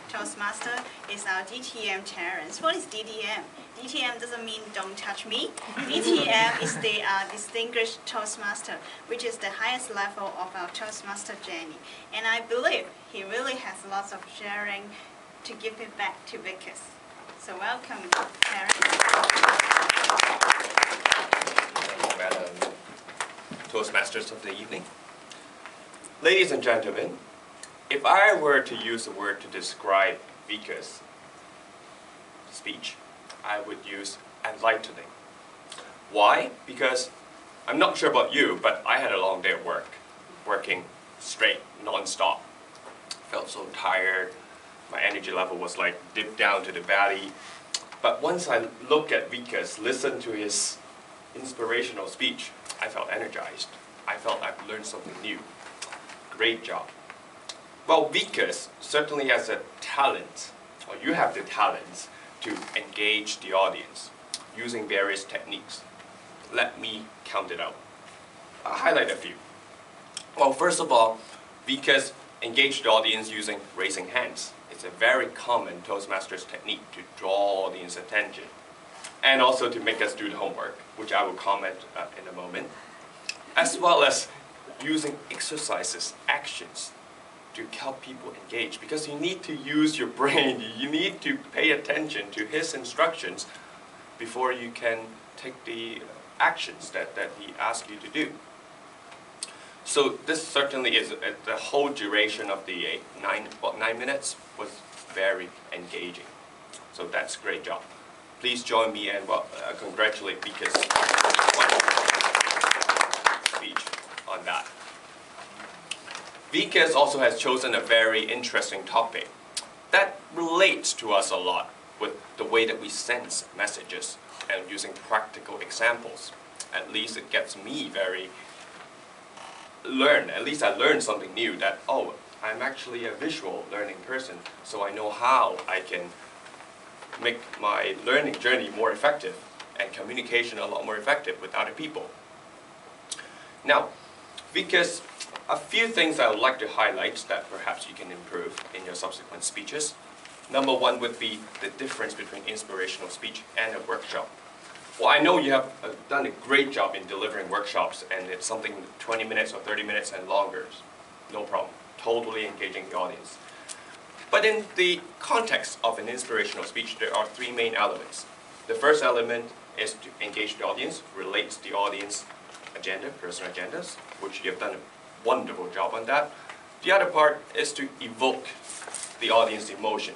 Toastmaster is our DTM Terrence. What is DTM? DTM doesn't mean don't touch me. DTM is the Distinguished Toastmaster, which is the highest level of our Toastmaster journey. And I believe he really has lots of sharing to give it back to Vickers. So welcome, Terrence. Hello, Madam Toastmasters of the evening. Ladies and gentlemen, if I were to use a word to describe Vickers' speech, I would use enlightening. Why? Because I'm not sure about you, but I had a long day at work, working straight, non-stop. Felt so tired. My energy level was like dipped down to the valley. But once I look at Vickers, listen to his inspirational speech, I felt energized. I felt I've learned something new. Great job. Well, Vickers certainly has a talent, or you have the talent, to engage the audience using various techniques. Let me count it out. I'll highlight a few. Well, first of all, Vickers engaged the audience using raising hands. It's a very common Toastmasters technique to draw audience attention, and also to make us do the homework, which I will comment in a moment, as well as using exercises, actions, to help people engage, because you need to use your brain, you need to pay attention to his instructions before you can take the actions that he asks you to do. So this certainly is, the whole duration of the 9 minutes was very engaging. So that's a great job. Please join me and congratulate Vickers' speech on that. Vickers also has chosen a very interesting topic that relates to us a lot with the way that we sense messages and using practical examples. At least it gets me at least I learned something new, that, oh, I'm actually a visual learning person, so I know how I can make my learning journey more effective and communication a lot more effective with other people. Now, Vickers, a few things I would like to highlight that perhaps you can improve in your subsequent speeches. Number one would be the difference between inspirational speech and a workshop. Well, I know you have done a great job in delivering workshops, and it's something 20 minutes or 30 minutes and longer. No problem. Totally engaging the audience. But in the context of an inspirational speech, there are three main elements. The first element is to engage the audience, relate the audience agenda, personal agendas, which you have done a wonderful job on that. The other part is to evoke the audience emotion.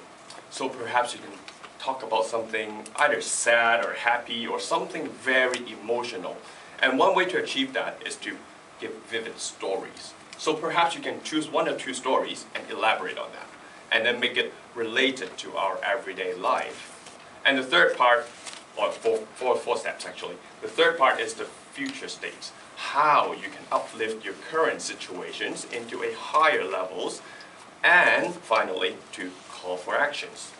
So perhaps you can talk about something either sad or happy or something very emotional. And one way to achieve that is to give vivid stories. So perhaps you can choose one or two stories and elaborate on that, and then make it related to our everyday life. And the third part, or four steps actually, the third part is the future states. How you can uplift your current situations into a higher levels, and finally to call for actions.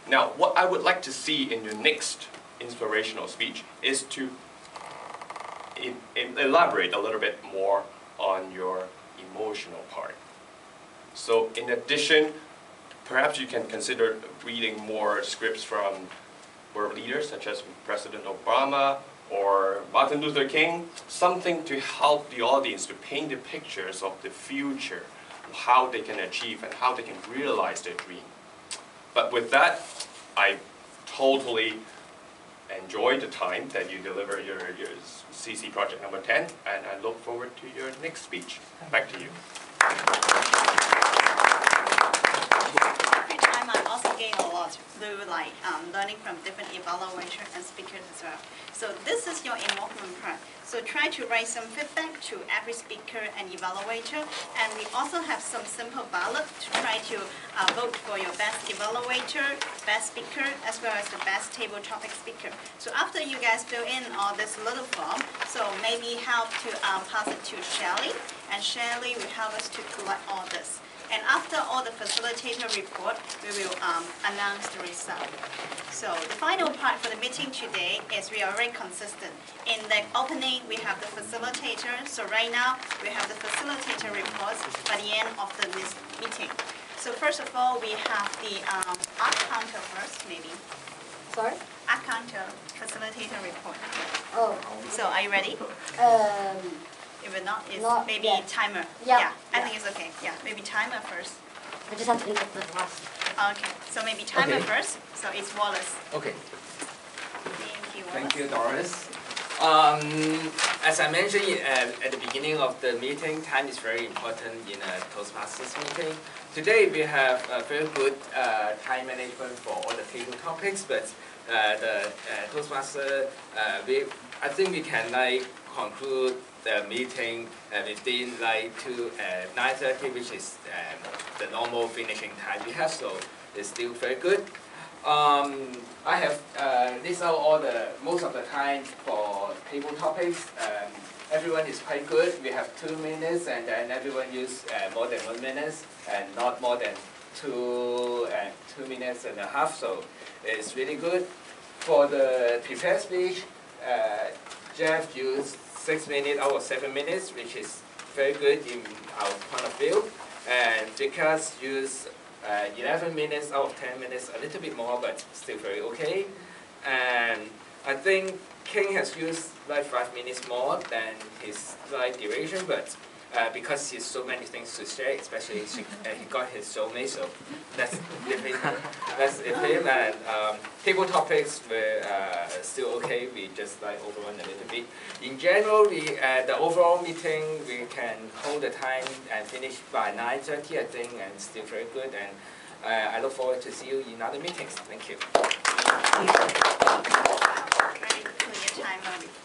Now, what I would like to see in your next inspirational speech is to elaborate a little bit more on your emotional part. So in addition, perhaps you can consider reading more scripts from world leaders such as President Obama or Martin Luther King, something to help the audience to paint the pictures of the future, how they can achieve and how they can realize their dream. But with that, I totally enjoyed the time that you deliver your CC project number 10, and I look forward to your next speech. Back to you. Every time I also gain a lot through learning from different evaluators and speakers as well. So this is your involvement part. So try to write some feedback to every speaker and evaluator, and we also have some simple ballot to try to vote for your best evaluator, best speaker, as well as the best table topic speaker. So after you guys fill in all this little form, so maybe help to pass it to Shelley, and Shelley will help us to collect all this. And after all the facilitator report, we will announce the result. So the final part for the meeting today is we are very consistent. In the opening, we have the facilitator. So right now, we have the facilitator reports by the end of the meeting. So So first of all, we have the art counter first, maybe. Sorry? Art counter facilitator report. Oh. So are you ready? If it not, it's Not maybe yet. timer. Yeah. I think it's okay. Yeah, maybe timer first. I just have to think of the last. Okay, so maybe timer Okay. first. So it's Wallace. Okay, Thank you, Wallace. thank you, Doris. As I mentioned at the beginning of the meeting, time is very important in a Toastmasters meeting. Today we have a very good time management for all the table topics, but the Toastmaster, I think we can conclude the meeting within to 9:30, which is the normal finishing time we have, so it's still very good. I have listed out most of the time for table topics. Everyone is quite good. We have 2 minutes, and then everyone use more than 1 minute, and not more than 2 minutes and a half. So it's really good. For the prepared speech, Jeff used 6 minutes out of 7 minutes, which is very good in our point of view. And Vikas used 11 minutes out of 10 minutes, a little bit more, but still very okay. And I think King has used 5 minutes more than his duration, but because he has so many things to say, especially he got his soulmate, so that's him. And table topics were still okay. We just overrun a little bit. In general, the overall meeting we can hold the time and finish by 9:30, I think, and still very good. And I look forward to see you in other meetings. Thank you. Very clear timer report.